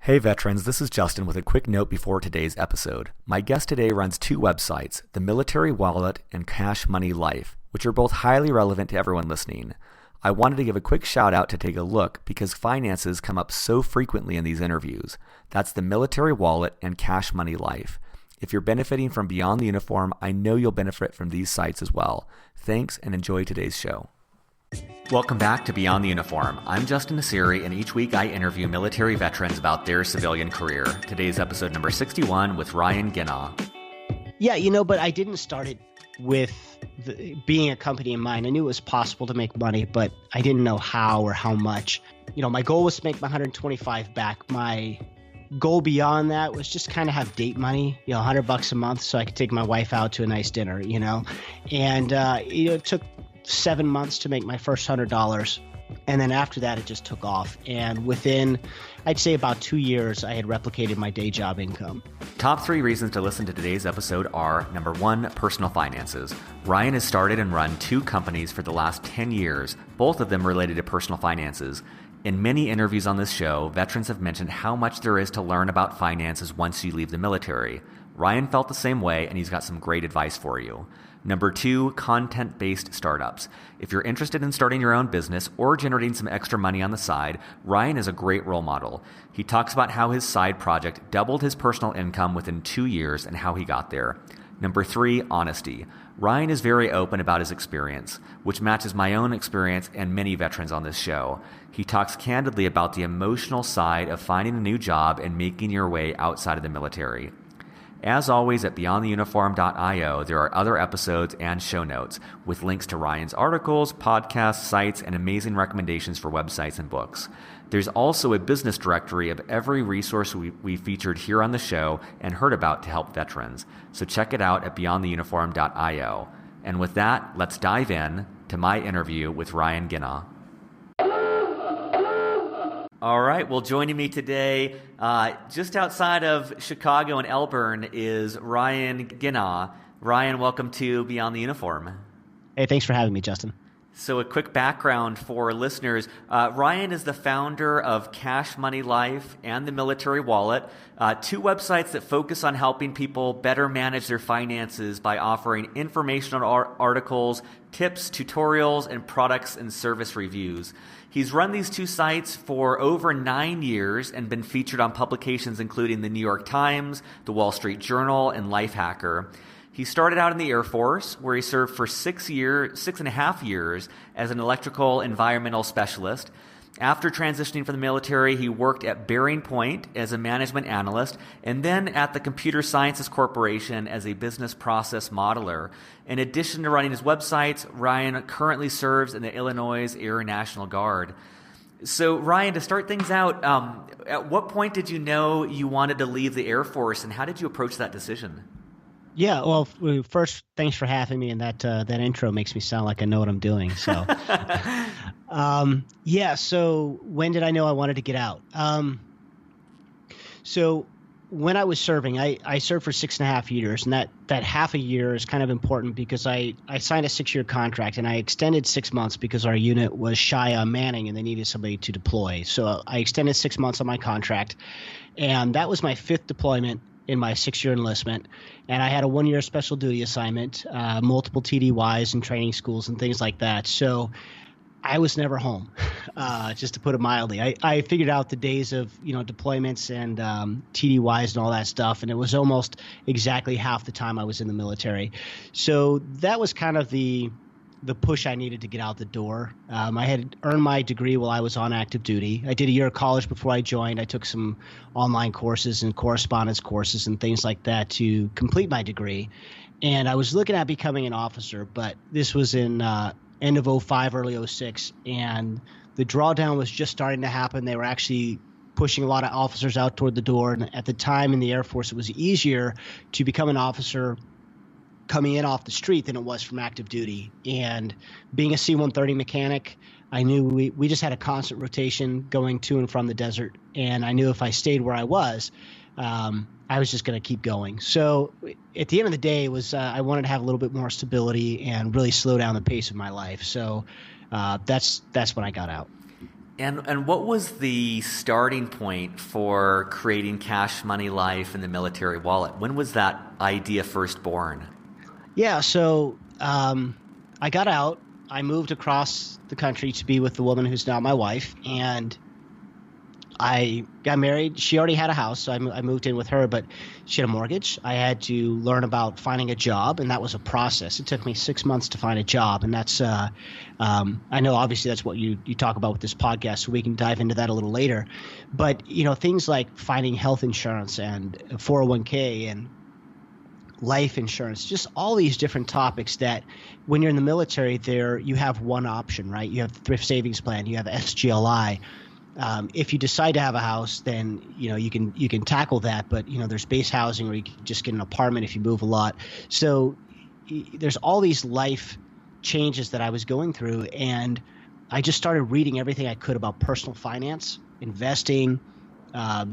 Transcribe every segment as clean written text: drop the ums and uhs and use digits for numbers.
Hey veterans, this is Justin with a quick note before today's episode. My guest today runs two websites, The Military Wallet and Cash Money Life, which are both highly relevant to everyone listening. I wanted to give a quick shout out to take a look because finances come up so frequently in these interviews. That's The Military Wallet and Cash Money Life. If you're benefiting from Beyond the Uniform, I know you'll benefit from these sites as well. Thanks and enjoy today's show. Welcome back to Beyond the Uniform. I'm Justin Nassiri, and each week I interview military veterans about their civilian career. Today's episode number 61 with Ryan Guina. Yeah, but I didn't start it with being a company in mind. I knew it was possible to make money, but I didn't know how or how much. My goal was to make my 125 back. My goal beyond that was just kind of have date money, $100 a month so I could take my wife out to a nice dinner, and it took 7 months to make my first $100. And then after that, it just took off. And within, I'd say about 2 years, I had replicated my day job income. Top 3 reasons to listen to today's episode are, number 1, personal finances. Ryan has started and run 2 companies for the last 10 years, both of them related to personal finances. In many interviews on this show, veterans have mentioned how much there is to learn about finances once you leave the military. Ryan felt the same way, and he's got some great advice for you. Number 2, content-based startups. If you're interested in starting your own business or generating some extra money on the side, Ryan is a great role model. He talks about how his side project doubled his personal income within 2 years and how he got there. Number 3, honesty. Ryan is very open about his experience, which matches my own experience and many veterans on this show. He talks candidly about the emotional side of finding a new job and making your way outside of the military. As always, at beyondtheuniform.io, there are other episodes and show notes with links to Ryan's articles, podcasts, sites, and amazing recommendations for websites and books. There's also a business directory of every resource we featured here on the show and heard about to help veterans. So check it out at beyondtheuniform.io. And with that, let's dive in to my interview with Ryan Guina. All right. Well, joining me today, just outside of Chicago and Elburn, is Ryan Guina. Ryan, welcome to Beyond the Uniform. Hey, thanks for having me, Justin. So a quick background for listeners. Ryan is the founder of Cash Money Life and the Military Wallet, 2 websites that focus on helping people better manage their finances by offering informational articles, tips, tutorials, and products and service reviews. He's run these 2 sites for over 9 years and been featured on publications including the New York Times, the Wall Street Journal, and Lifehacker. He started out in the Air Force, where he served for 6.5 years as an electrical environmental specialist. After transitioning from the military, he worked at Bearing Point as a management analyst, and then at the Computer Sciences Corporation as a business process modeler. In addition to running his websites, Ryan currently serves in the Illinois Air National Guard. So, Ryan, to start things out, at what point did you know you wanted to leave the Air Force, and how did you approach that decision? Yeah, well, first, thanks for having me, and that intro makes me sound like I know what I'm doing. So, so when did I know I wanted to get out? So when I was serving, I served for 6.5 years, and that half a year is kind of important because I signed a 6-year contract, and I extended 6 months because our unit was shy on manning, and they needed somebody to deploy. So I extended 6 months on my contract, and that was my 5th deployment in my 6-year enlistment, and I had a 1-year special duty assignment, multiple TDYs and training schools and things like that. So I was never home, just to put it mildly. I figured out the days of deployments and TDYs and all that stuff, and it was almost exactly half the time I was in the military. So that was kind of the push I needed to get out the door. I had earned my degree while I was on active duty. I did a year of college before I joined. I took some online courses and correspondence courses and things like that to complete my degree. And I was looking at becoming an officer, but this was in end of 05, early 06, and the drawdown was just starting to happen. They were actually pushing a lot of officers out toward the door. And at the time in the Air Force, it was easier to become an officer coming in off the street than it was from active duty. And being a C-130 mechanic, I knew we just had a constant rotation going to and from the desert. And I knew if I stayed where I was just going to keep going. So at the end of the day, it was I wanted to have a little bit more stability and really slow down the pace of my life. So that's when I got out. And what was the starting point for creating Cash Money Life and the Military Wallet? When was that idea first born? Yeah, so I got out. I moved across the country to be with the woman who's now my wife, and I got married. She already had a house, so I moved in with her, but she had a mortgage. I had to learn about finding a job, and that was a process. It took me 6 months to find a job, and that's I know obviously that's what you talk about with this podcast, so we can dive into that a little later. But things like finding health insurance and 401k and life insurance, just all these different topics that when you're in the military, there you have one option, right? You have the thrift savings plan, you have SGLI. If you decide to have a house, then you can tackle that. But there's base housing, or you can just get an apartment if you move a lot. So there's all these life changes that I was going through, and I just started reading everything I could about personal finance, investing,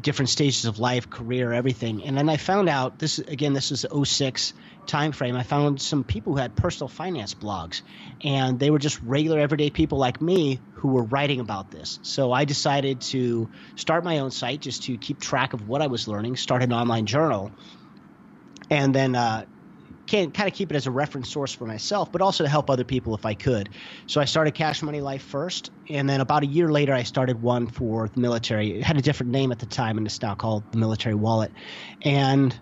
different stages of life, career, everything. And then I found out this is '06 timeframe. I found some people who had personal finance blogs, and they were just regular everyday people like me who were writing about this. So I decided to start my own site just to keep track of what I was learning, start an online journal, and then kind of keep it as a reference source for myself, but also to help other people if I could. So I started Cash Money Life first, and then about a year later, I started one for the military. It had a different name at the time, and it's now called the Military Wallet. And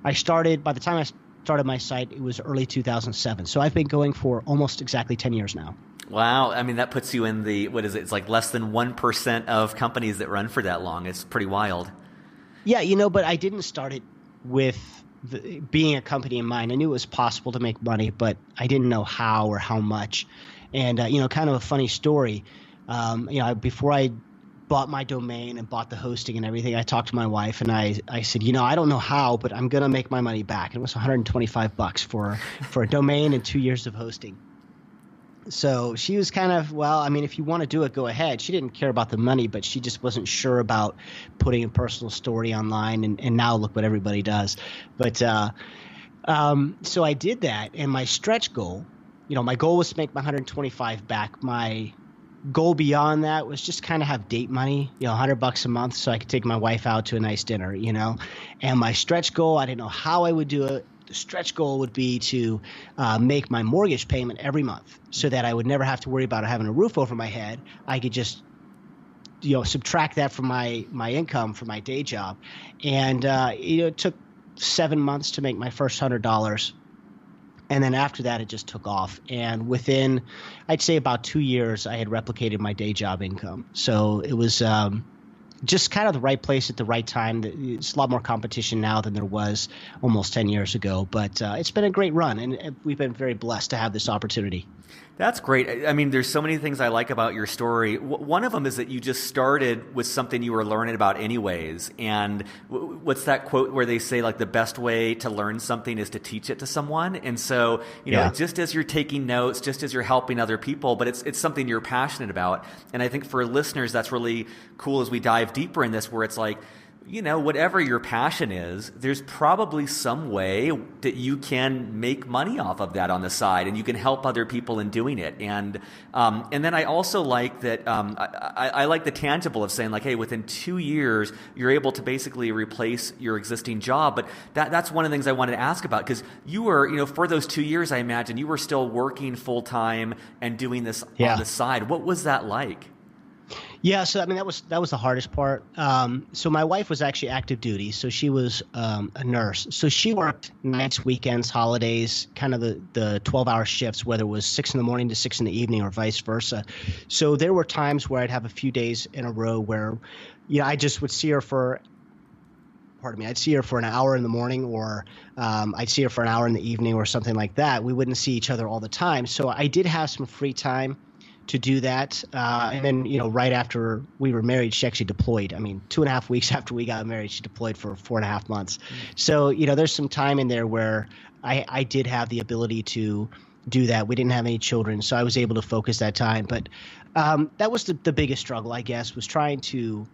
by the time I started my site, it was early 2007. So I've been going for almost exactly 10 years now. Wow. I mean, that puts you in it's like less than 1% of companies that run for that long. It's pretty wild. Yeah, but I didn't start it with being a company in mind. I knew it was possible to make money, but I didn't know how or how much. And, kind of a funny story, before I bought my domain and bought the hosting and everything, I talked to my wife and I said, I don't know how, but I'm going to make my money back. And it was $125 for a domain and 2 years of hosting. So she was kind of, if you want to do it, go ahead. She didn't care about the money, but she just wasn't sure about putting a personal story online. And now look what everybody does. But so I did that. And my stretch goal, my goal was to make my 125 back. My goal beyond that was just kind of have date money, $100 a month, so I could take my wife out to a nice dinner, And my stretch goal, I didn't know how I would do it. The stretch goal would be to make my mortgage payment every month so that I would never have to worry about having a roof over my head. I could just, subtract that from my income from my day job. And, it took 7 months to make my first $100. And then after that, it just took off. And within, I'd say about 2 years, I had replicated my day job income. So it was just kind of the right place at the right time. It's a lot more competition now than there was almost 10 years ago. But it's been a great run, and we've been very blessed to have this opportunity. That's great. I mean, there's so many things I like about your story. One of them is that you just started with something you were learning about anyways. And what's that quote where they say, like, the best way to learn something is to teach it to someone? And so, just as you're taking notes, just as you're helping other people, but it's something you're passionate about. And I think for listeners, that's really cool as we dive deeper in this, where it's like, whatever your passion is, there's probably some way that you can make money off of that on the side, and you can help other people in doing it. And then I also like that I like the tangible of saying, like, hey, within 2 years, you're able to basically replace your existing job. But that's one of the things I wanted to ask about, because you were, for those 2 years, I imagine you were still working full time and doing this on the side. What was that like? Yeah, so that was the hardest part. So my wife was actually active duty, so she was a nurse. So she worked nights, weekends, holidays, kind of the 12-hour shifts, whether it was 6 in the morning to 6 in the evening or vice versa. So there were times where I'd have a few days in a row where, I just would see her for I'd see her for an hour in the morning, or I'd see her for an hour in the evening or something like that. We wouldn't see each other all the time. So I did have some free time to do that. And then, right after we were married, she actually deployed. 2.5 weeks after we got married, she deployed for 4.5 months. So, there's some time in there where I did have the ability to do that. We didn't have any children, so I was able to focus that time. But that was the biggest struggle, I guess, was trying to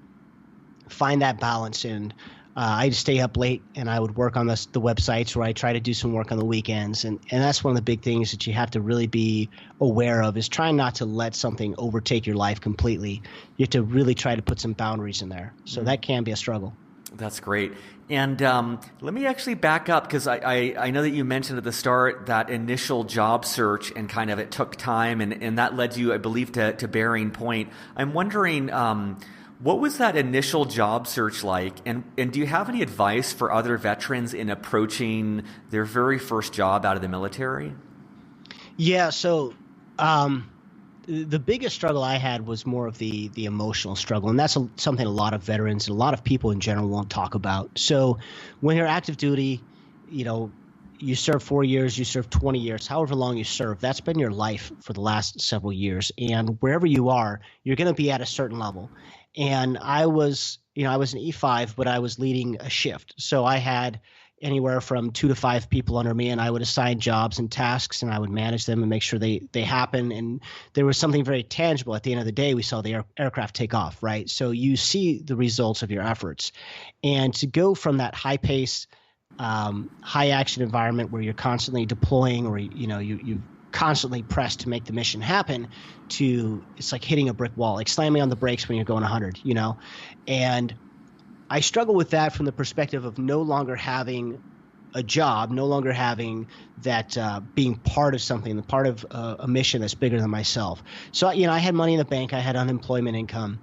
find that balance. And I'd stay up late and I would work on the websites, where I try to do some work on the weekends. And that's one of the big things that you have to really be aware of, is trying not to let something overtake your life completely. You have to really try to put some boundaries in there. So that can be a struggle. That's great. And let me actually back up, because I know that you mentioned at the start that initial job search and kind of it took time, and that led you, I believe, to Bearing Point. I'm wondering, what was that initial job search like? And do you have any advice for other veterans in approaching their very first job out of the military? Yeah, so the biggest struggle I had was more of the emotional struggle, and that's something a lot of veterans and a lot of people in general won't talk about. So when you're active duty, you serve 4 years, you serve 20 years, however long you serve, that's been your life for the last several years. And wherever you are, you're going to be at a certain level. And I was an E5, but I was leading a shift. So I had anywhere from 2 to 5 people under me, and I would assign jobs and tasks, and I would manage them and make sure they happen. And there was something very tangible. At the end of the day, we saw the aircraft take off, right? So you see the results of your efforts. And to go from that high-paced, high-action environment where you're constantly deploying, or you constantly pressed to make the mission happen, to it's like hitting a brick wall, like slamming on the brakes when you're going 100, and I struggle with that from the perspective of no longer having a job, no longer having that being part of something, part of a mission that's bigger than myself. So I had money in the bank, I had unemployment income,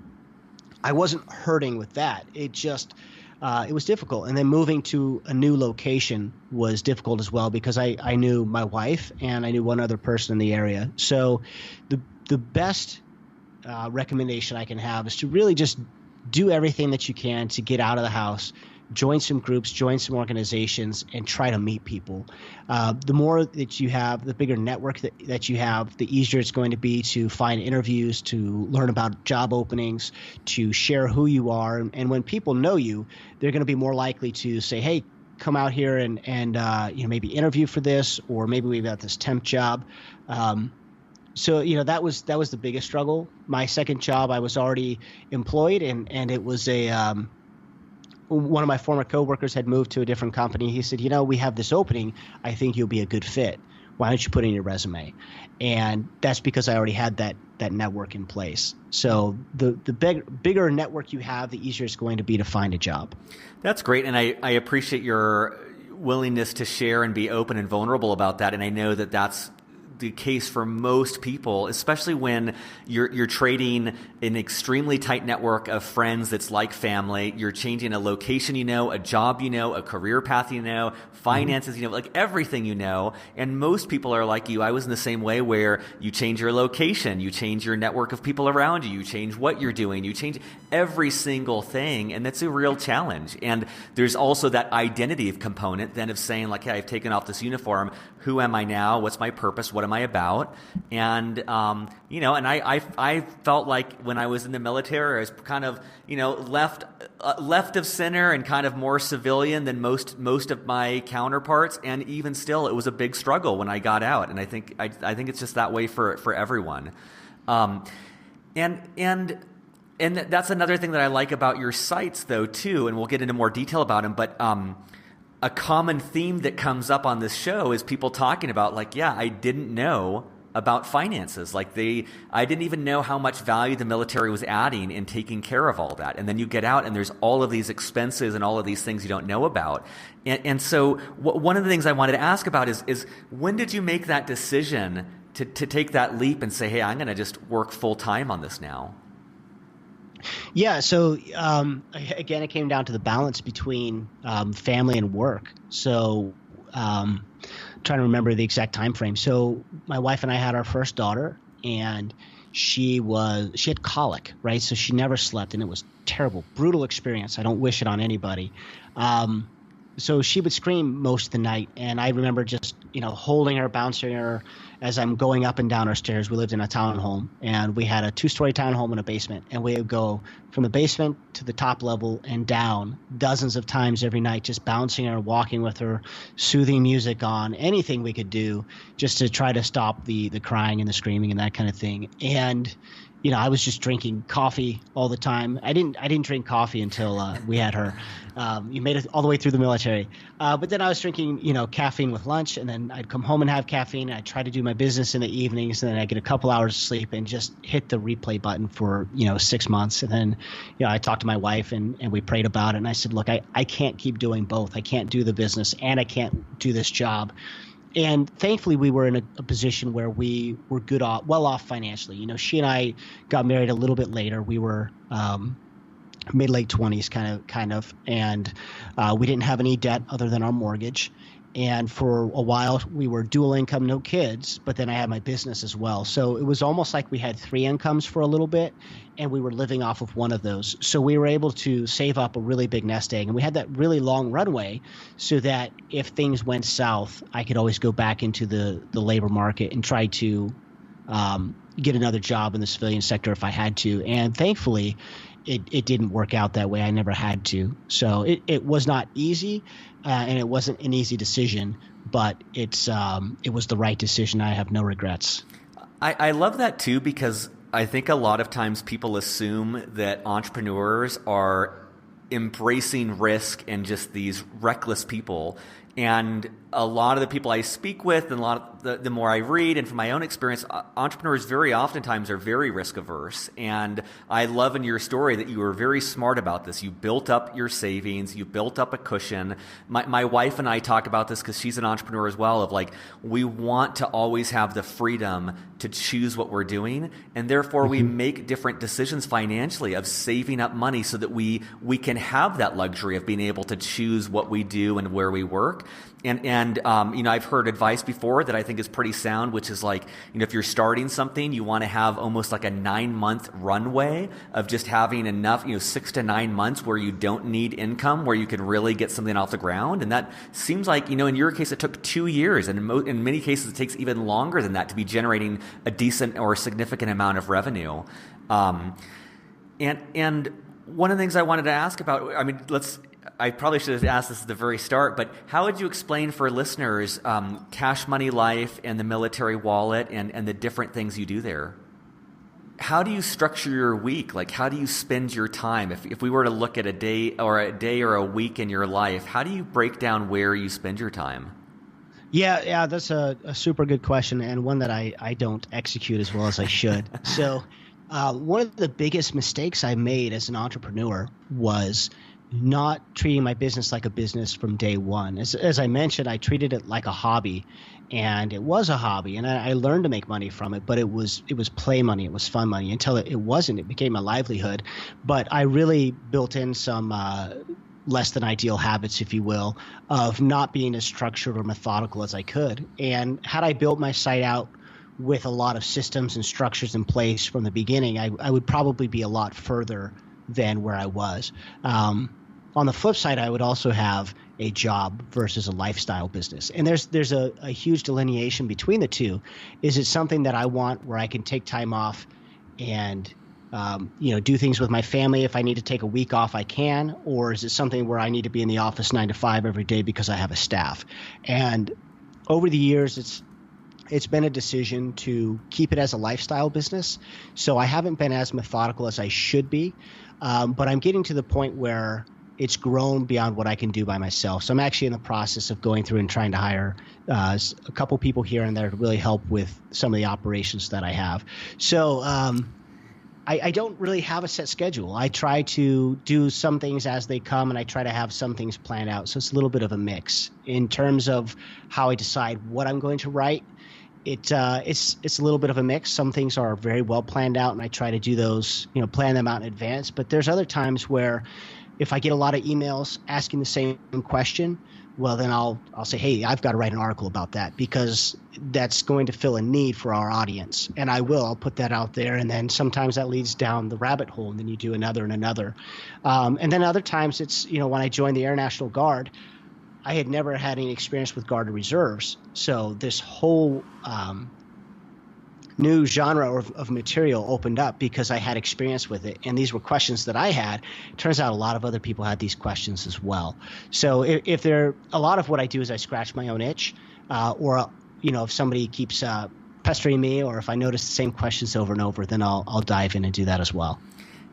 I wasn't hurting with that. It just it was difficult. And then moving to a new location was difficult as well, because I knew my wife and I knew one other person in the area. So the best recommendation I can have is to really just do everything that you can to get out of the house, join some groups, join some organizations, and try to meet people. The more that you have, the bigger network that you have, the easier it's going to be to find interviews, to learn about job openings, to share who you are. And when people know you, they're going to be more likely to say, hey, come out here and maybe interview for this, or maybe we've got this temp job. So that was the biggest struggle. My second job, I was already employed, and it was one of my former coworkers had moved to a different company. He said, we have this opening. I think you'll be a good fit. Why don't you put in your resume? And that's because I already had that network in place. So the bigger network you have, the easier it's going to be to find a job. That's great, and I appreciate your willingness to share and be open and vulnerable about that. And I know that that's the case for most people, especially when you're trading an extremely tight network of friends that's like family. You're changing a location, a job, a career path, finances, like everything, and most people are like you. I was in the same way, where you change your location, you change your network of people around you, you change what you're doing, you change every single thing, and that's a real challenge. And there's also that identity component then of saying, like, hey, I've taken off this uniform. Who am I now? What's my purpose? What am I about? And and I felt like when I was in the military, I was kind of left of center and kind of more civilian than most of my counterparts. And even still, it was a big struggle when I got out. And I think it's just that way for everyone. And that's another thing that I like about your sites, though, too. And we'll get into more detail about them, but. A common theme that comes up on this show is people talking about, like, yeah, I didn't know about finances. Like I didn't even know how much value the military was adding in taking care of all that. And then you get out and there's all of these expenses and all of these things you don't know about. And so one of the things I wanted to ask about is when did you make that decision to take that leap and say, hey, I'm going to just work full time on this now? Yeah, so again, it came down to the balance between family and work. So trying to remember the exact time frame. So my wife and I had our first daughter, and she had colic, right? So she never slept, and it was terrible, brutal experience. I don't wish it on anybody. So she would scream most of the night, and I remember just holding her, bouncing her as I'm going up and down our stairs. We lived in a townhome, and we had a 2-story townhome and a basement, and we would go from the basement to the top level and down dozens of times every night, just bouncing her, walking with her, soothing music on, anything we could do just to try to stop the crying and the screaming and that kind of thing. And I was just drinking coffee all the time. I didn't drink coffee until we had her. You made it all the way through the military. But then I was drinking, caffeine with lunch, and then I'd come home and have caffeine. I'd try to do my business in the evenings, and then I'd get a couple hours of sleep and just hit the replay button for, 6 months. And then, I talked to my wife and we prayed about it. And I said, look, I can't keep doing both. I can't do the business and I can't do this job. And thankfully, we were in a position where we were well off financially. She and I got married a little bit later. We were mid-late 20s kind of, and we didn't have any debt other than our mortgage. And for a while, we were dual income, no kids, but then I had my business as well. So it was almost like we had three incomes for a little bit, and we were living off of one of those. So we were able to save up a really big nest egg, and we had that really long runway so that if things went south, I could always go back into the labor market and try to get another job in the civilian sector if I had to. And thankfully, it didn't work out that way. I never had to. So it was not easy, and it wasn't an easy decision, but it was the right decision. I have no regrets. I love that too, because I think a lot of times people assume that entrepreneurs are embracing risk and just these reckless people. And a lot of the people I speak with, and the more I read, and from my own experience, entrepreneurs very oftentimes are very risk averse. And I love in your story that you were very smart about this. You built up your savings, you built up a cushion. My wife and I talk about this because she's an entrepreneur as well, of like, we want to always have the freedom to choose what we're doing, and therefore we make different decisions financially of saving up money so that we can have that luxury of being able to choose what we do and where we work. And I've heard advice before that I think is pretty sound, which is like, if you're starting something, you want to have almost like a 9-month runway of just having enough, 6 to 9 months where you don't need income, where you can really get something off the ground. And that seems like, in your case, it took 2 years. And in many cases, it takes even longer than that to be generating a decent or significant amount of revenue. And one of the things I wanted to ask about, I probably should have asked this at the very start, but how would you explain for listeners Cash Money Life and the military wallet and the different things you do there? How do you structure your week? Like, how do you spend your time? If we were to look at a day or a week in your life, how do you break down where you spend your time? Yeah, that's a super good question, and one that I don't execute as well as I should. So one of the biggest mistakes I made as an entrepreneur was not treating my business like a business from day one. As I mentioned, I treated it like a hobby, and it was a hobby, and I learned to make money from it, but it was play money, it was fun money until it wasn't. It became a livelihood, but I really built in some less than ideal habits, if you will, of not being as structured or methodical as I could. And had I built my site out with a lot of systems and structures in place from the beginning, I would probably be a lot further than where I was. On the flip side, I would also have a job versus a lifestyle business. And there's a huge delineation between the two. Is it something that I want where I can take time off and do things with my family? If I need to take a week off, I can. Or is it something where I need to be in the office 9 to 5 every day because I have a staff? And over the years, it's been a decision to keep it as a lifestyle business. So I haven't been as methodical as I should be, but I'm getting to the point where it's grown beyond what I can do by myself. So I'm actually in the process of going through and trying to hire a couple people here and there to really help with some of the operations that I have. So I don't really have a set schedule. I try to do some things as they come, and I try to have some things planned out. So it's a little bit of a mix. In terms of how I decide what I'm going to write, it's a little bit of a mix. Some things are very well planned out, and I try to do those, plan them out in advance. But there's other times where if I get a lot of emails asking the same question, well, then I'll say, hey, I've got to write an article about that because that's going to fill a need for our audience. And I'll put that out there. And then sometimes that leads down the rabbit hole, and then you do another and another. And then other times it's, when I joined the Air National Guard, I had never had any experience with Guard Reserves. So this whole new genre of material opened up because I had experience with it. And these were questions that I had. Turns out a lot of other people had these questions as well. So if a lot of what I do is I scratch my own itch, or if somebody keeps pestering me, or if I notice the same questions over and over, then I'll dive in and do that as well.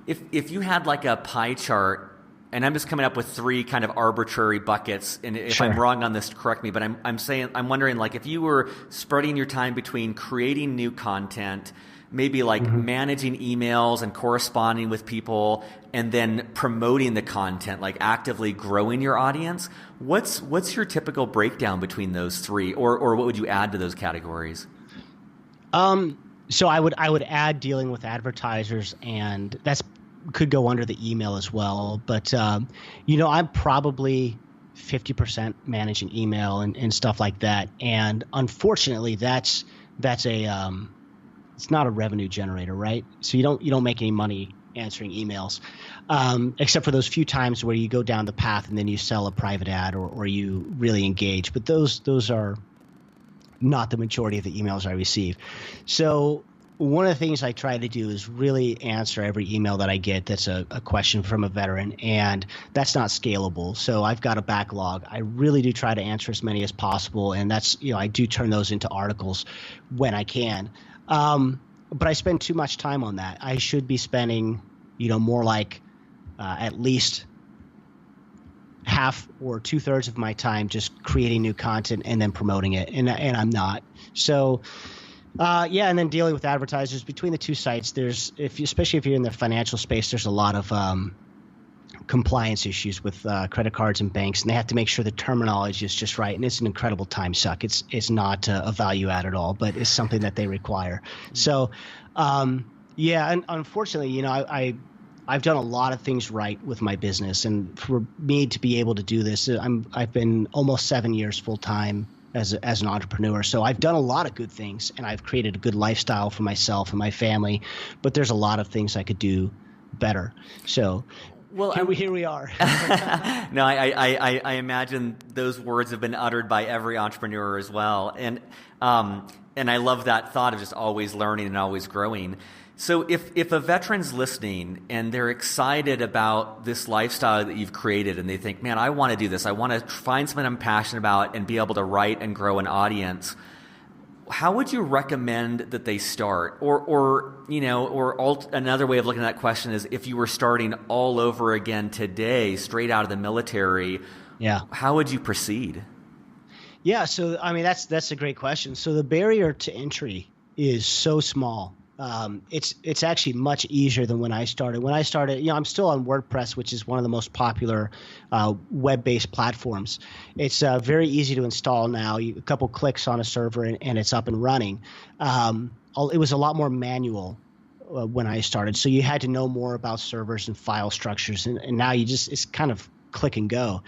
If you had like a pie chart, and I'm just coming up with three kind of arbitrary buckets, and if Sure. I'm wrong on this, correct me, but I'm wondering, like, if you were spreading your time between creating new content, maybe like managing emails and corresponding with people, and then promoting the content, like actively growing your audience, what's your typical breakdown between those three, or what would you add to those categories? So I would add dealing with advertisers, and that's could go under the email as well. But I'm probably 50% managing email and stuff like that. And unfortunately, that's a it's not a revenue generator, right? So you don't make any money answering emails, except for those few times where you go down the path and then you sell a private ad or you really engage. But those are not the majority of the emails I receive. So one of the things I try to do is really answer every email that I get that's a question from a veteran, and that's not scalable. So I've got a backlog. I really do try to answer as many as possible, and that's, I do turn those into articles when I can. But I spend too much time on that. I should be spending, more like at least half or 2/3 of my time just creating new content and then promoting it, and I'm not. So and then dealing with advertisers between the two sites. Especially if you're in the financial space, there's a lot of compliance issues with credit cards and banks, and they have to make sure the terminology is just right. And it's an incredible time suck. It's not a value add at all, but it's something that they require. So, and unfortunately, I've done a lot of things right with my business, and for me to be able to do this, I've been almost 7 years full time as an entrepreneur. So I've done a lot of good things, and I've created a good lifestyle for myself and my family. But there's a lot of things I could do better. So. Well, here we are. No, I imagine those words have been uttered by every entrepreneur as well, and I love that thought of just always learning and always growing. So if a veteran's listening and they're excited about this lifestyle that you've created, and they think, man, I want to do this, I want to find something I'm passionate about and be able to write and grow an audience, how would you recommend that they start? Another way of looking at that question is, if you were starting all over again today, straight out of the military, how would you proceed? Yeah, so that's a great question. So the barrier to entry is so small. It's actually much easier than when I started. When I started, I'm still on WordPress, which is one of the most popular web-based platforms. It's very easy to install now. A couple clicks on a server and it's up and running. It was a lot more manual when I started, so you had to know more about servers and file structures, and now it's kind of click and go.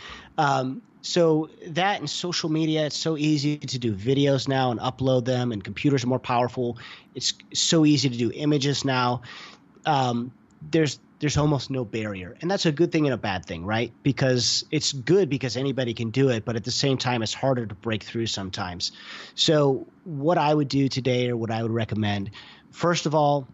So that and social media, it's so easy to do videos now and upload them, and computers are more powerful. It's so easy to do images now. There's almost no barrier, and that's a good thing and a bad thing, right? Because it's good because anybody can do it, but at the same time, it's harder to break through sometimes. So what I would do today, or what I would recommend, first of all,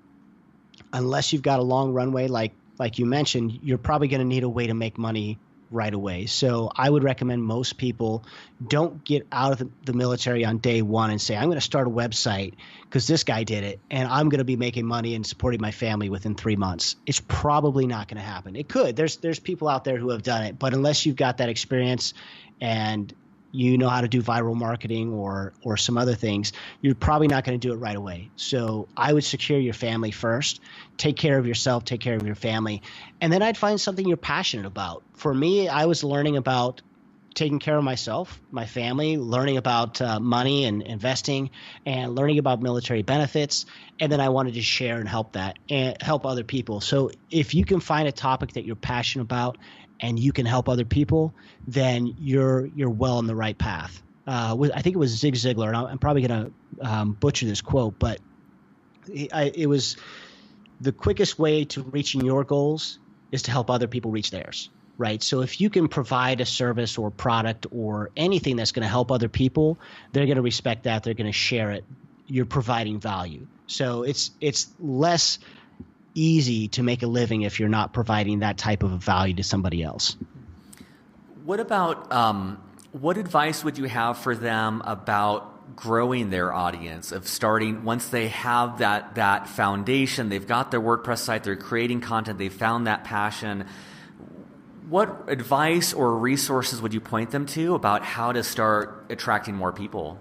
unless you've got a long runway, like you mentioned, you're probably going to need a way to make money right away. So I would recommend most people don't get out of the military on day one and say, I'm going to start a website because this guy did it and I'm going to be making money and supporting my family within 3 months. It's probably not going to happen. It could. There's people out there who have done it, but unless you've got that experience and you know how to do viral marketing or some other things, you're probably not going to do it right away. So I would secure your family first, take care of yourself, take care of your family, and then I'd find something you're passionate about. For me, I was learning about taking care of myself, my family, learning about money and investing, and learning about military benefits, and then I wanted to share and help other people. So if you can find a topic that you're passionate about and you can help other people, then you're well on the right path. I think it was Zig Ziglar, and I'm probably going to butcher this quote, but it was the quickest way to reaching your goals is to help other people reach theirs, right? So if you can provide a service or product or anything that's going to help other people, they're going to respect that. They're going to share it. You're providing value. So it's less easy to make a living if you're not providing that type of value to somebody else. What about what advice would you have for them about growing their audience, of starting once they have that foundation, they've got their WordPress site, they're creating content, they've found that passion. What advice or resources would you point them to about how to start attracting more people?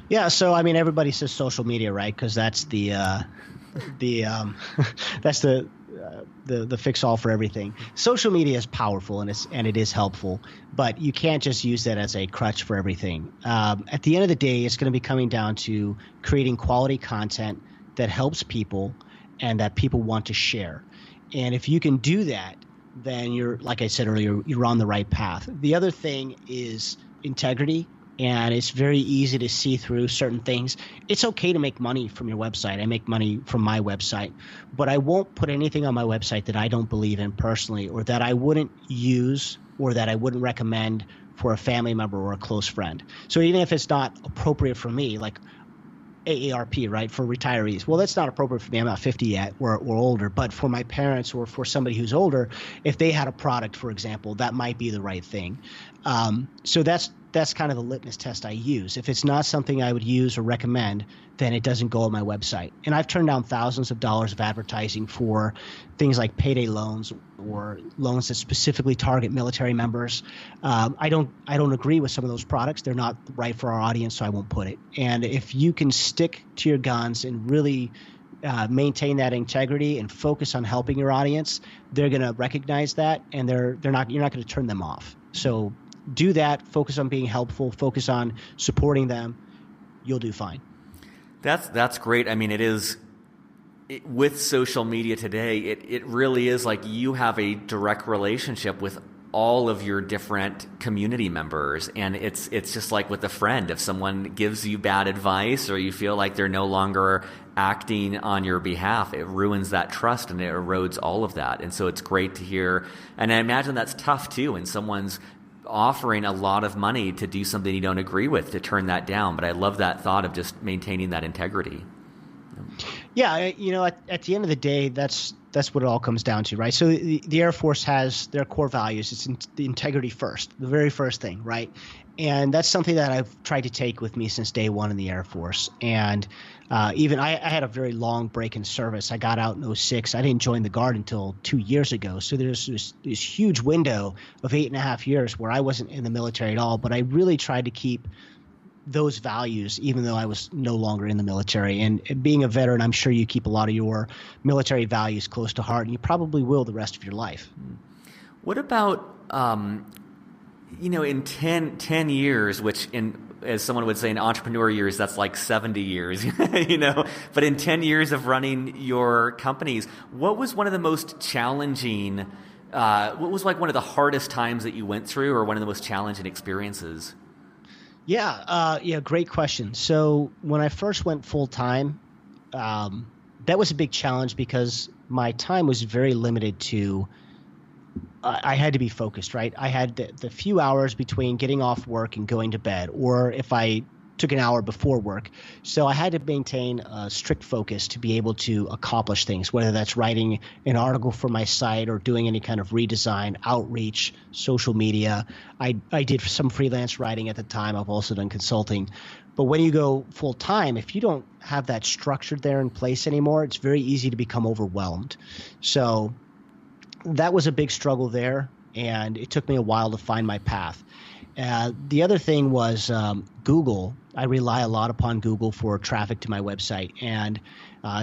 Yeah, so I mean, everybody says social media, right? Because that's that's the fix all for everything. Social media is powerful and it is helpful, but you can't just use that as a crutch for everything. At the end of the day, it's going to be coming down to creating quality content that helps people and that people want to share. And if you can do that, then you're, like I said earlier, you're on the right path. The other thing is integrity. And it's very easy to see through certain things. It's okay to make money from your website. I make money from my website, but I won't put anything on my website that I don't believe in personally, or that I wouldn't use, or that I wouldn't recommend for a family member or a close friend. So even if it's not appropriate for me, like AARP, right, for retirees. Well, that's not appropriate for me. I'm not 50 yet or older. But for my parents or for somebody who's older, if they had a product, for example, that might be the right thing. So that's kind of the litmus test I use. If it's not something I would use or recommend, then it doesn't go on my website. And I've turned down thousands of dollars of advertising for things like payday loans or loans that specifically target military members. I don't agree with some of those products. They're not right for our audience, so I won't put it. And if you can stick to your guns and really maintain that integrity and focus on helping your audience, they're going to recognize that, and you're not going to turn them off. So do that. Focus on being helpful. Focus on supporting them. You'll do fine. That's great. I mean, with social media today, it really is like you have a direct relationship with all of your different community members, and it's just like with a friend. If someone gives you bad advice or you feel like they're no longer acting on your behalf, it ruins that trust and it erodes all of that. And so it's great to hear. And I imagine that's tough too when someone's offering a lot of money to do something you don't agree with, to turn that down. But I love that thought of just maintaining that integrity. Yeah, at the end of the day, that's what it all comes down to, right? So the Air Force has their core values. It's the integrity first, the very first thing, right? And that's something that I've tried to take with me since day one in the Air Force. And even I had a very long break in service. I got out in 2006. I didn't join the Guard until 2 years ago. So there's this huge window of 8.5 years where I wasn't in the military at all. But I really tried to keep those values, even though I was no longer in the military. And being a veteran, I'm sure you keep a lot of your military values close to heart, and you probably will the rest of your life. What about, in 10 years, which as someone would say, in entrepreneur years, that's like 70 years, but in 10 years of running your companies, what was one of the most challenging, what was like one of the hardest times that you went through, or one of the most challenging experiences? Yeah, great question. So when I first went full time, that was a big challenge because my time was very limited to. I had to be focused, right? I had the few hours between getting off work and going to bed, or if I took an hour before work. So I had to maintain a strict focus to be able to accomplish things, whether that's writing an article for my site or doing any kind of redesign, outreach, social media. I did some freelance writing at the time. I've also done consulting. But when you go full time, if you don't have that structure there in place anymore, it's very easy to become overwhelmed. So that was a big struggle there, and it took me a while to find my path. The other thing was Google. I rely a lot upon Google for traffic to my website. And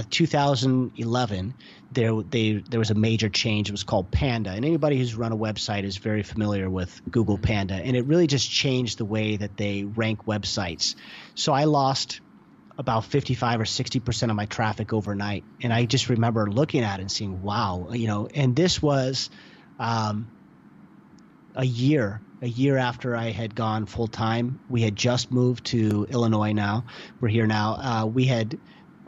2011, there was a major change. It was called Panda. And anybody who's run a website is very familiar with Google Panda. And it really just changed the way that they rank websites. So I lost about 55 or 60% of my traffic overnight. And I just remember looking at it and seeing, wow, and this was a year after I had gone full time. We had just moved to Illinois now. We're here now. We had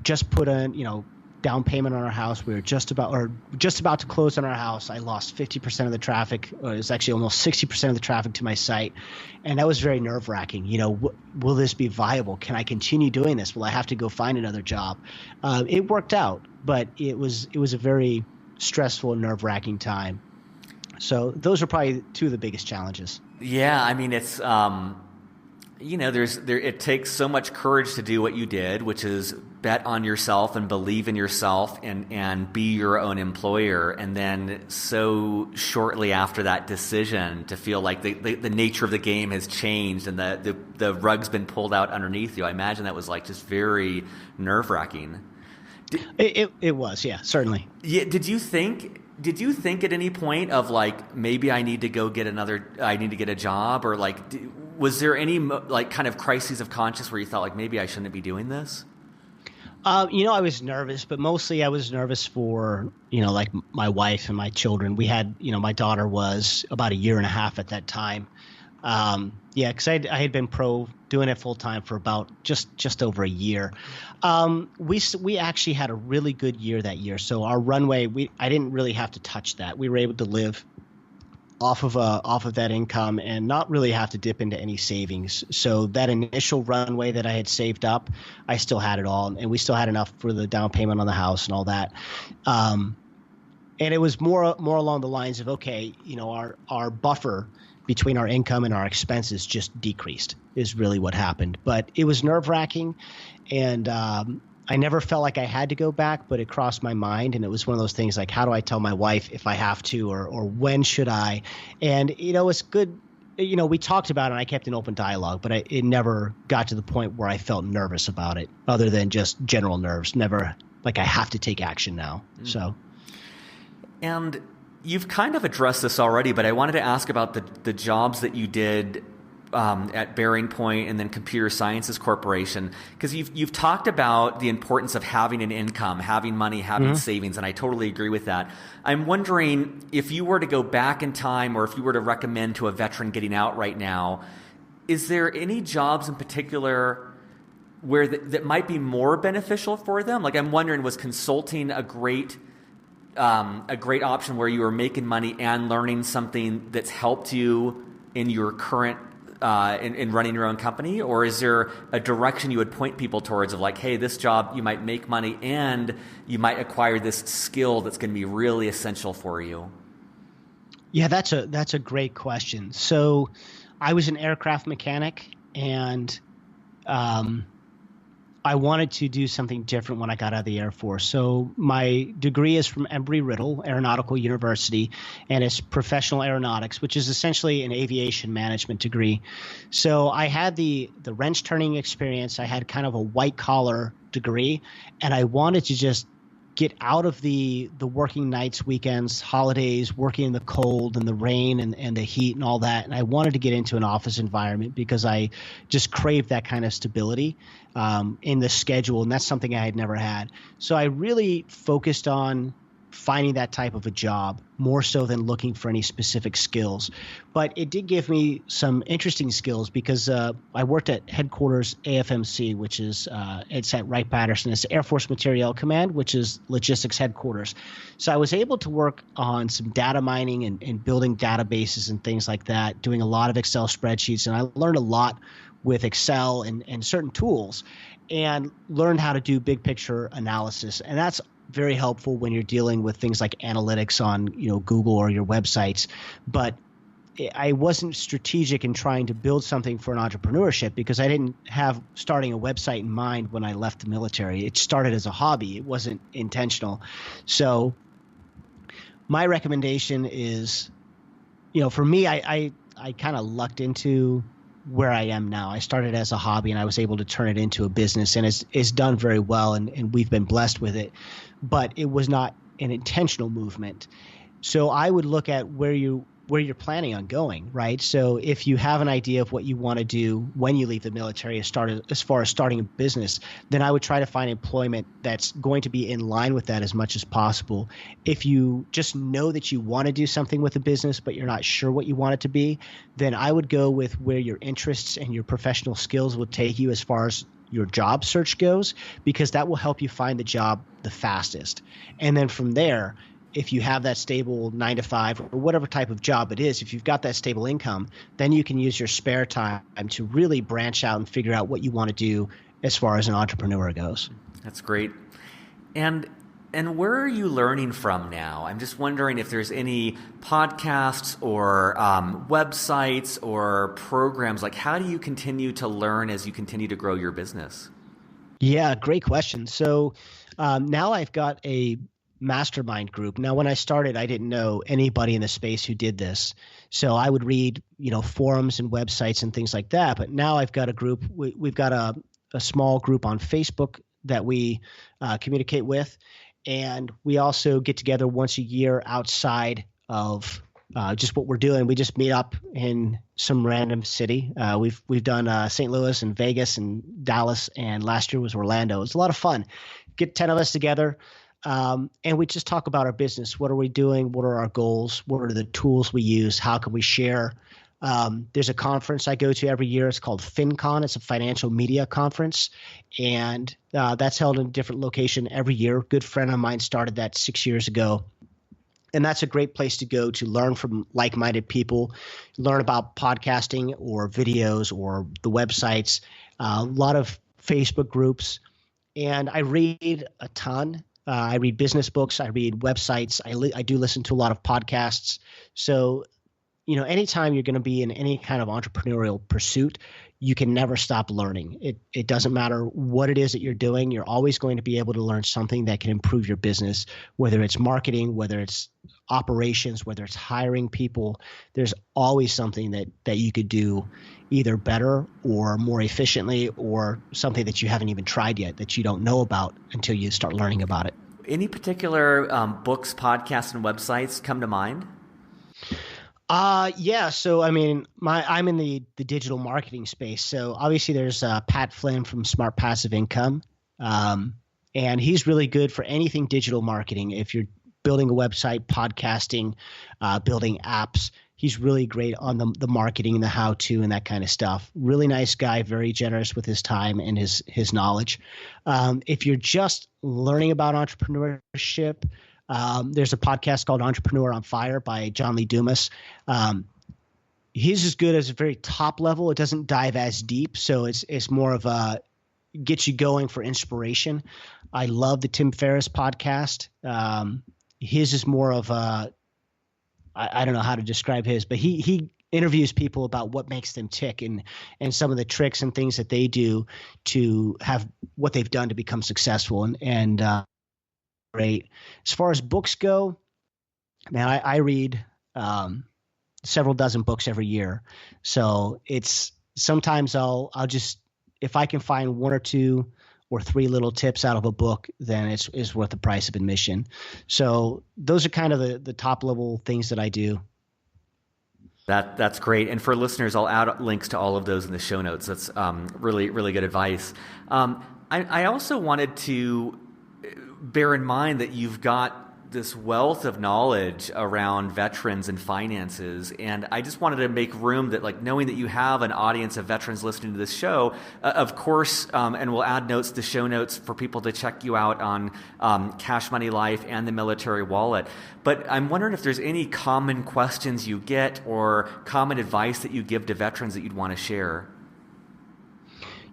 just put in, down payment on our house. We were just about to close on our house. I lost 50% of the traffic. It was actually almost 60% of the traffic to my site. And that was very nerve wracking. Will this be viable? Can I continue doing this? Will I have to go find another job? It worked out, but it was a very stressful and nerve wracking time. So those are probably two of the biggest challenges. Yeah, I mean, it's it takes so much courage to do what you did, which is bet on yourself and believe in yourself and be your own employer. And then so shortly after that decision to feel like the nature of the game has changed and the rug's been pulled out underneath you. I imagine that was like just very nerve-wracking. It was, yeah, certainly. Yeah. Did you think at any point of like, maybe I need to get a job, or like, was there any like kind of crises of conscience where you thought like, maybe I shouldn't be doing this? I was nervous, but mostly I was nervous for, like my wife and my children. We had, my daughter was about 1.5 years at that time. Because I had been doing it full time for about just over a year. We actually had a really good year that year. So our runway, I didn't really have to touch that. We were able to live off of that income and not really have to dip into any savings. So that initial runway that I had saved up, I still had it all, and we still had enough for the down payment on the house and all that. And it was more along the lines of, okay, our buffer between our income and our expenses just decreased is really what happened. But it was nerve-wracking, and I never felt like I had to go back, but it crossed my mind, and it was one of those things like, how do I tell my wife if I have to, or when should I? And, it's good. We talked about it, and I kept an open dialogue, but it never got to the point where I felt nervous about it, other than just general nerves. Never like I have to take action now. Mm-hmm. So. And you've kind of addressed this already, but I wanted to ask about the jobs that you did at Bearing Point and then Computer Sciences Corporation, because you've talked about the importance of having an income, having money, having mm-hmm. savings, and I totally agree with that. I'm wondering if you were to go back in time, or if you were to recommend to a veteran getting out right now, is there any jobs in particular where that might be more beneficial for them? Like, I'm wondering, was consulting a great option where you were making money and learning something that's helped you in your current in running your own company? Or is there a direction you would point people towards of like, hey, this job, you might make money and you might acquire this skill that's going to be really essential for you? Yeah, that's a great question. So I was an aircraft mechanic, and I wanted to do something different when I got out of the Air Force. So my degree is from Embry-Riddle Aeronautical University, and it's professional aeronautics, which is essentially an aviation management degree. So I had the wrench turning experience. I had kind of a white collar degree, and I wanted to just get out of the working nights, weekends, holidays, working in the cold and the rain and the heat and all that. And I wanted to get into an office environment because I just craved that kind of stability in the schedule. And that's something I had never had. So I really focused on finding that type of a job more so than looking for any specific skills. But it did give me some interesting skills because I worked at headquarters AFMC, which is it's at Wright-Patterson. It's Air Force Materiel Command, which is logistics headquarters. So I was able to work on some data mining and building databases and things like that, doing a lot of Excel spreadsheets. And I learned a lot with Excel and certain tools, and learned how to do big picture analysis. And that's very helpful when you're dealing with things like analytics on, Google or your websites. But I wasn't strategic in trying to build something for an entrepreneurship because I didn't have starting a website in mind when I left the military. It started as a hobby. It wasn't intentional. So my recommendation is, for me, I kind of lucked into where I am now. I started as a hobby, and I was able to turn it into a business, and it's done very well, and we've been blessed with it. But it was not an intentional movement. So I would look at where you're planning on going, right? So if you have an idea of what you want to do when you leave the military as far as starting a business, then I would try to find employment that's going to be in line with that as much as possible. If you just know that you want to do something with a business, but you're not sure what you want it to be, then I would go with where your interests and your professional skills will take you as far as your job search goes, because that will help you find the job the fastest. And then from there, if you have that stable 9 to 5 or whatever type of job it is, if you've got that stable income, then you can use your spare time to really branch out and figure out what you want to do as far as an entrepreneur goes. That's great. And And where are you learning from now? I'm just wondering if there's any podcasts or websites or programs. Like, how do you continue to learn as you continue to grow your business? Yeah, great question. So now I've got a mastermind group. Now, when I started, I didn't know anybody in the space who did this. So I would read, forums and websites and things like that. But now I've got a group. We've got a small group on Facebook that we communicate with. And we also get together once a year outside of just what we're doing. We just meet up in some random city. We've done St. Louis and Vegas and Dallas, and last year was Orlando. It's a lot of fun. Get 10 of us together, and we just talk about our business. What are we doing? What are our goals? What are the tools we use? How can we share? There's a conference I go to every year. It's called FinCon. It's a financial media conference, and that's held in a different location every year. A good friend of mine started that 6 years ago. And that's a great place to go to learn from like-minded people, learn about podcasting or videos or the websites, a lot of Facebook groups. And I read a ton. I read business books. I read websites. I do listen to a lot of podcasts. So, anytime you're going to be in any kind of entrepreneurial pursuit, you can never stop learning. It doesn't matter what it is that you're doing. You're always going to be able to learn something that can improve your business, whether it's marketing, whether it's operations, whether it's hiring people. There's always something that you could do either better or more efficiently, or something that you haven't even tried yet that you don't know about until you start learning about it. Any particular books, podcasts, and websites come to mind? Yeah. So, I'm in the digital marketing space. So obviously there's Pat Flynn from Smart Passive Income. And he's really good for anything digital marketing. If you're building a website, podcasting, building apps, he's really great on the marketing and the how-to and that kind of stuff. Really nice guy, very generous with his time and his knowledge. If you're just learning about entrepreneurship, there's a podcast called Entrepreneur on Fire by John Lee Dumas. He's as good as a very top level. It doesn't dive as deep, so it's more of a get you going for inspiration. I love the Tim Ferriss podcast. His is more of a I don't know how to describe his, but he interviews people about what makes them tick and some of the tricks and things that they do to have what they've done to become successful and great. As far as books go, man, I read several dozen books every year. So it's sometimes I'll just, if I can find one or two or three little tips out of a book, then it's worth the price of admission. So those are kind of the top level things that I do. That's great. And for listeners, I'll add links to all of those in the show notes. That's really, really good advice. I also wanted to bear in mind that you've got this wealth of knowledge around veterans and finances, and I just wanted to make room that, like, knowing that you have an audience of veterans listening to this show, of course, and we'll add notes to show notes for people to check you out on Cash Money Life and the Military Wallet. But I'm wondering if there's any common questions you get or common advice that you give to veterans that you'd want to share.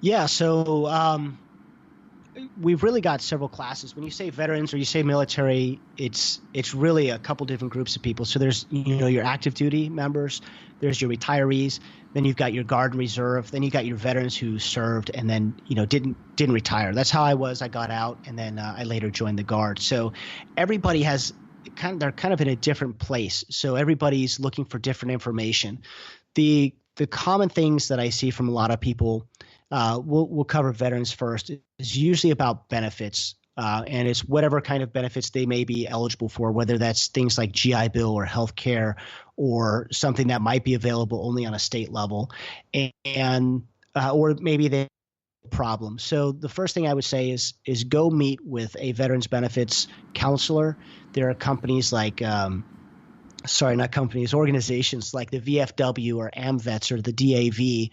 Yeah, so we've really got several classes. When you say veterans or you say military, it's really a couple different groups of people. So there's your active duty members, there's your retirees, then you've got your Guard and Reserve, then you've got your veterans who served and then didn't retire. That's how I was. I got out and then I later joined the Guard. So everybody has they're kind of in a different place. So everybody's looking for different information. The common things that I see from a lot of people, we'll cover veterans first, is usually about benefits. And it's whatever kind of benefits they may be eligible for, whether that's things like GI Bill or health care or something that might be available only on a state level, and or maybe they have a problem. So the first thing I would say is go meet with a veterans benefits counselor. There are companies like organizations like the VFW or AMVETS or the DAV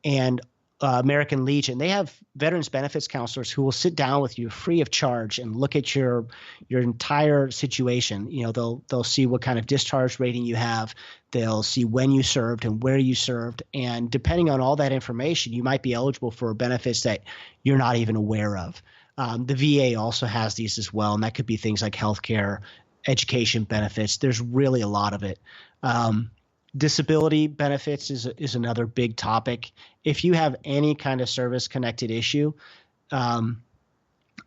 and American Legion. They have veterans benefits counselors who will sit down with you free of charge and look at your entire situation. They'll see what kind of discharge rating you have. They'll see when you served and where you served. And depending on all that information, you might be eligible for benefits that you're not even aware of. The VA also has these as well, and that could be things like healthcare, education benefits. There's really a lot of it. Disability benefits is another big topic. If you have any kind of service connected issue,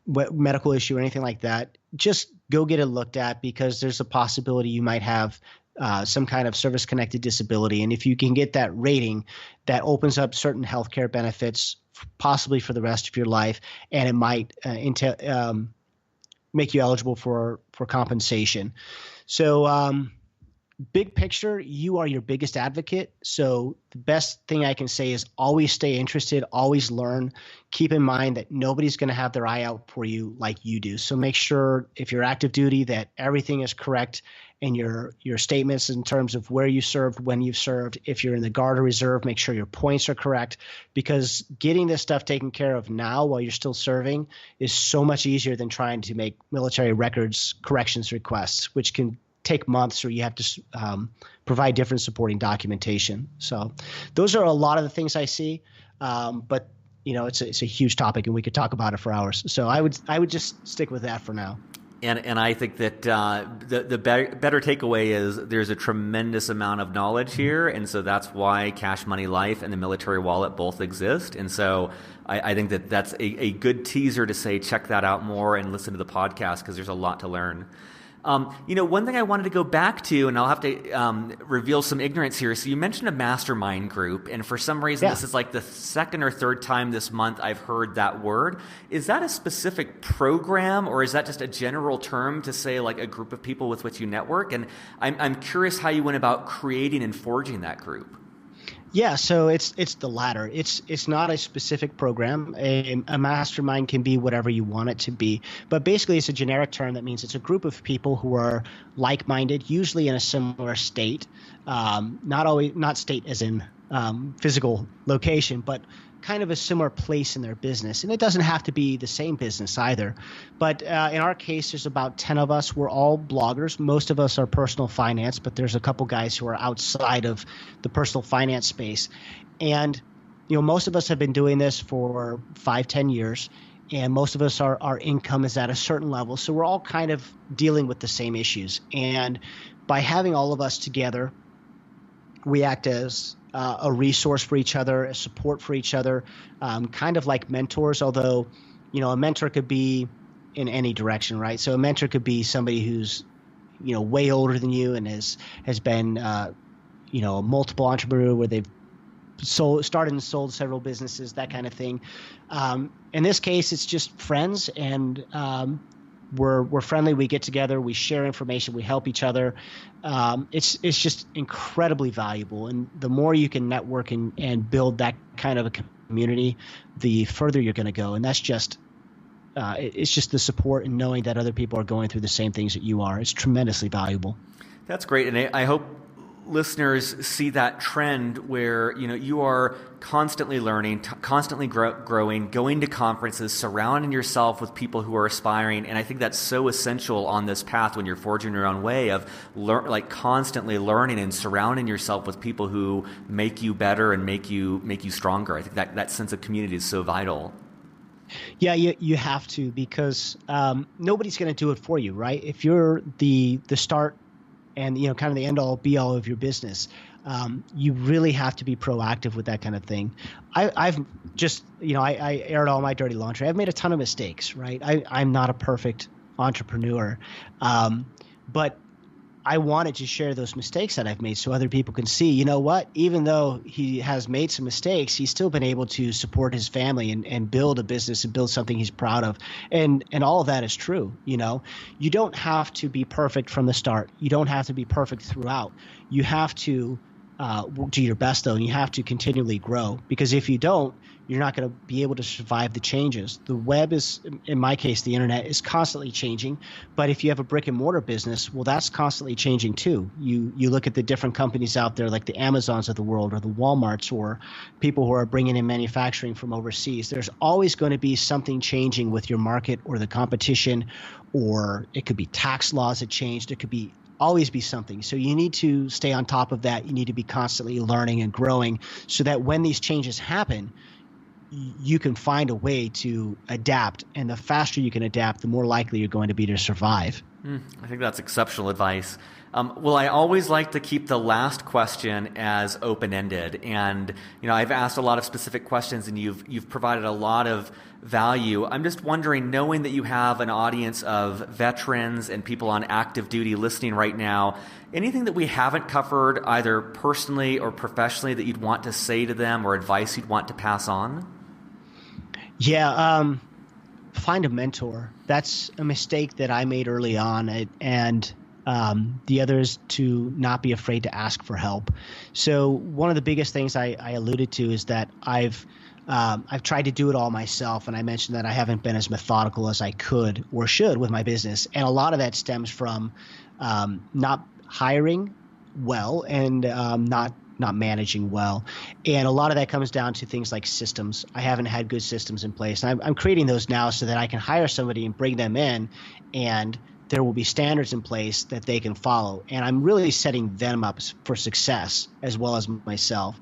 medical issue or anything like that, just go get it looked at, because there's a possibility you might have some kind of service connected disability. And if you can get that rating, that opens up certain healthcare benefits, possibly for the rest of your life, and it might make you eligible for compensation. So big picture, you are your biggest advocate. So the best thing I can say is always stay interested, always learn. Keep in mind that nobody's going to have their eye out for you like you do. So make sure if you're active duty that everything is correct, and your statements in terms of where you served, when you've served. If you're in the Guard or Reserve, make sure your points are correct, because getting this stuff taken care of now while you're still serving is so much easier than trying to make military records corrections requests, which can take months, or you have to provide different supporting documentation. So those are a lot of the things I see, but it's a huge topic, and we could talk about it for hours. So I would just stick with that for now. And I think that the better takeaway is there's a tremendous amount of knowledge here, and so that's why Cash Money Life and the Military Wallet both exist. And so I think that that's a good teaser to say check that out more and listen to the podcast, because there's a lot to learn. One thing I wanted to go back to, and I'll have to reveal some ignorance here. So you mentioned a mastermind group, and for some reason, This is like the second or third time this month I've heard that word. Is that a specific program, or is that just a general term to say like a group of people with which you network? And I'm curious how you went about creating and forging that group. Yeah, so it's the latter. It's not a specific program. A mastermind can be whatever you want it to be, but basically it's a generic term that means it's a group of people who are like-minded, usually in a similar state. Not state as in physical location, but kind of a similar place in their business. And it doesn't have to be the same business either. But in our case, there's about 10 of us. We're all bloggers. Most of us are personal finance, but there's a couple guys who are outside of the personal finance space. And, most of us have been doing this for 5-10 years. And most of us, our income is at a certain level. So we're all kind of dealing with the same issues. And by having all of us together, we act as a resource for each other, a support for each other, kind of like mentors, although, a mentor could be in any direction, right? So a mentor could be somebody who's, way older than you and has been, a multiple entrepreneur where they've started and sold several businesses, that kind of thing. In this case, it's just friends, and we're friendly. We get together, we share information, we help each other. It's just incredibly valuable. And the more you can network and build that kind of a community, the further you're going to go. And that's just it's just the support and knowing that other people are going through the same things that you are. It's tremendously valuable. That's great. And I hope listeners see that trend where you are constantly learning, constantly growing, going to conferences, surrounding yourself with people who are aspiring. And I think that's so essential on this path when you're forging your own way of constantly learning and surrounding yourself with people who make you better and make you stronger. I think that sense of community is so vital. Yeah, you have to, because nobody's going to do it for you, right? If you're the start and kind of the end all be all of your business, you really have to be proactive with that kind of thing. I've just I aired all my dirty laundry. I've made a ton of mistakes, right? I'm not a perfect entrepreneur, but I wanted to share those mistakes that I've made so other people can see, even though he has made some mistakes, he's still been able to support his family and build a business and build something he's proud of. And all of that is true. You don't have to be perfect from the start. You don't have to be perfect throughout. You have to do your best, though, and you have to continually grow, because if you don't, you're not going to be able to survive the changes. The web is, in my case, the internet is constantly changing. But if you have a brick and mortar business, well, that's constantly changing too. You look at the different companies out there, like the Amazons of the world or the Walmarts, or people who are bringing in manufacturing from overseas. There's always going to be something changing with your market or the competition, or it could be tax laws that changed. It could be always be something. So you need to stay on top of that. You need to be constantly learning and growing so that when these changes happen, you can find a way to adapt. And the faster you can adapt, the more likely you're going to be to survive. I think that's exceptional advice. Well, I always like to keep the last question as open-ended, and I've asked a lot of specific questions, and you've provided a lot of value. I'm just wondering, knowing that you have an audience of veterans and people on active duty listening right now, anything that we haven't covered, either personally or professionally, that you'd want to say to them, or advice you'd want to pass on? Yeah, find a mentor. That's a mistake that I made early on, and the other is to not be afraid to ask for help. So one of the biggest things I alluded to is that I've tried to do it all myself, and I mentioned that I haven't been as methodical as I could or should with my business, and a lot of that stems from not hiring well and not managing well. And a lot of that comes down to things like systems. I haven't had good systems in place. And I'm creating those now so that I can hire somebody and bring them in, and there will be standards in place that they can follow. And I'm really setting them up for success as well as myself.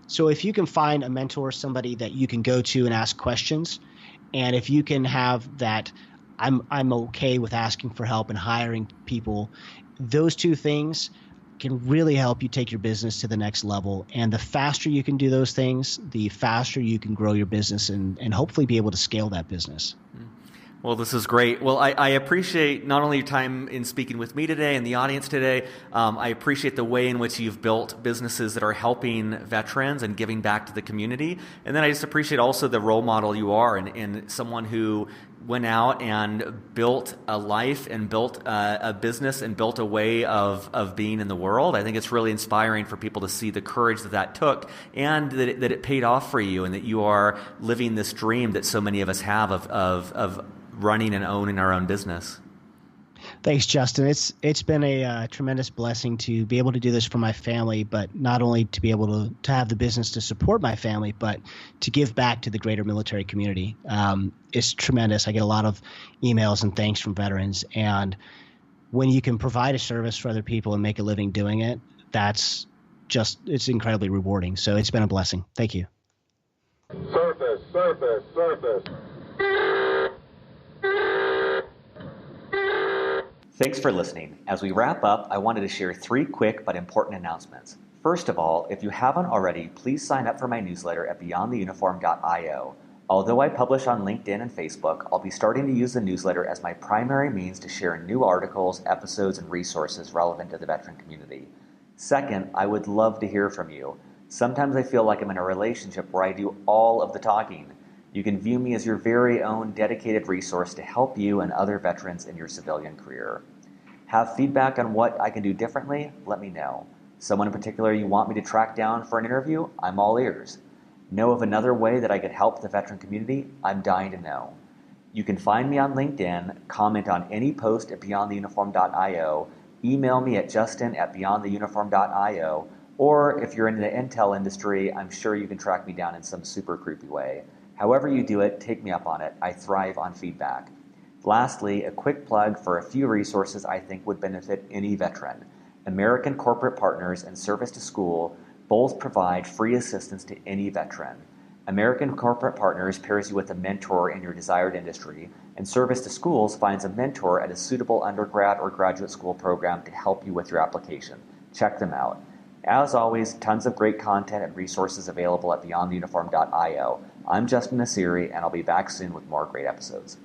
So if you can find a mentor, somebody that you can go to and ask questions, and if you can have that, I'm okay with asking for help and hiring people, those two things can really help you take your business to the next level. And the faster you can do those things, the faster you can grow your business and hopefully be able to scale that business. Well, this is great. Well, I appreciate not only your time in speaking with me today and the audience today, I appreciate the way in which you've built businesses that are helping veterans and giving back to the community. And then I just appreciate also the role model you are, and someone who went out and built a life and built a business and built a way of being in the world. I think it's really inspiring for people to see the courage that took, and that it paid off for you, and that you are living this dream that so many of us have of running and owning our own business. Thanks, Justin. It's been a tremendous blessing to be able to do this for my family, but not only to be able to have the business to support my family, but to give back to the greater military community. It's tremendous. I get a lot of emails and thanks from veterans, and when you can provide a service for other people and make a living doing it, it's incredibly rewarding. So it's been a blessing. Thank you. Surface. Thanks for listening. As we wrap up, I wanted to share 3 quick but important announcements. First of all, if you haven't already, please sign up for my newsletter at beyondtheuniform.io. Although I publish on LinkedIn and Facebook, I'll be starting to use the newsletter as my primary means to share new articles, episodes, and resources relevant to the veteran community. Second, I would love to hear from you. Sometimes I feel like I'm in a relationship where I do all of the talking. You can view me as your very own dedicated resource to help you and other veterans in your civilian career. Have feedback on what I can do differently? Let me know. Someone in particular you want me to track down for an interview? I'm all ears. Know of another way that I could help the veteran community? I'm dying to know. You can find me on LinkedIn, comment on any post at beyondtheuniform.io, email me at justin@beyondtheuniform.io, or if you're in the intel industry, I'm sure you can track me down in some super creepy way. However you do it, take me up on it. I thrive on feedback. Lastly, a quick plug for a few resources I think would benefit any veteran. American Corporate Partners and Service to School both provide free assistance to any veteran. American Corporate Partners pairs you with a mentor in your desired industry, and Service to Schools finds a mentor at a suitable undergrad or graduate school program to help you with your application. Check them out. As always, tons of great content and resources available at beyondtheuniform.io. I'm Justin Nassiri, and I'll be back soon with more great episodes.